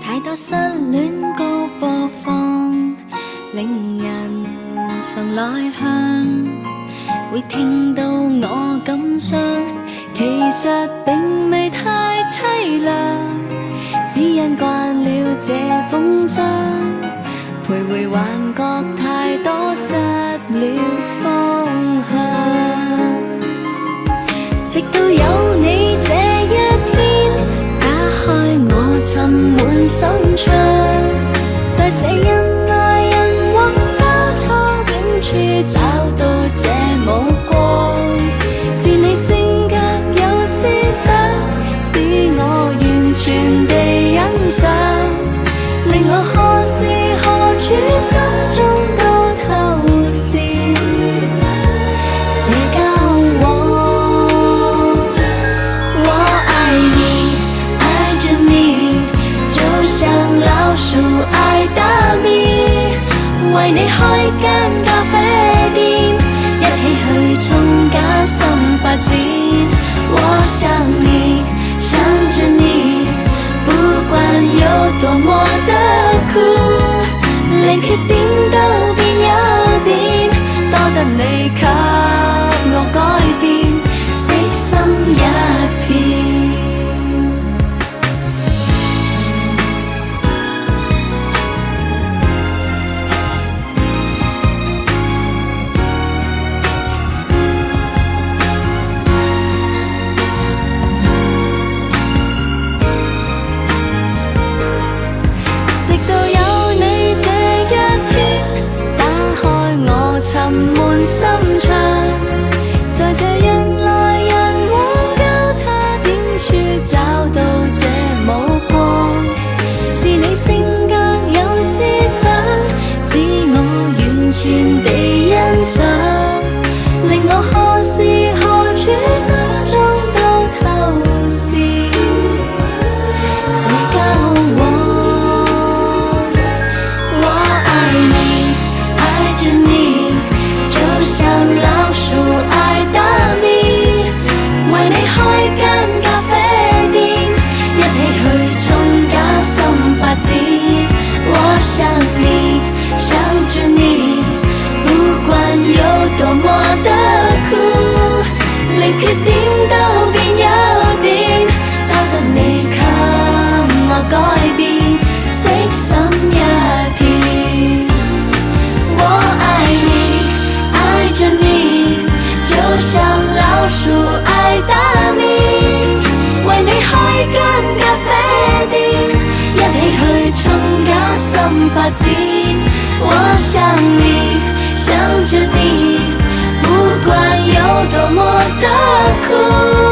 太多失戀歌播放，令人常內向，會聽到我感傷。其實並未太凄涼，只因慣了這風霜，徘徊幻覺太多，失了方向。直到有你這一天，打開我沉悶心窗，在這人來人往交錯點處找到這目光，是你性格有思想，使我完全地欣賞，令我何時何處心中都透視這交往。我愛你，愛着你，就像老鼠愛大米，為你開間咖啡店，一起去衝假心發展。我想你，想着你，不管有多麼的苦，連缺點都變優點，多得你給我改變，悉心一片。沉悶心腸，在這人來人往交叉點處找到這目光，是你性格有思想，使我完全地欣賞，令我何時何處心中都透視這交往。我愛你，愛着你，就像老鼠愛大米，為你開間咖啡店，一起去衝假心發展。我想你，想着你，不管有多麼的苦，連缺點都變優點，多得你給我改變，悉心一片。我愛你，愛着你，就像老鼠愛大米，為你開間咖啡店，一起去衝假心發展。我想你，想着你，不管有多麼的苦。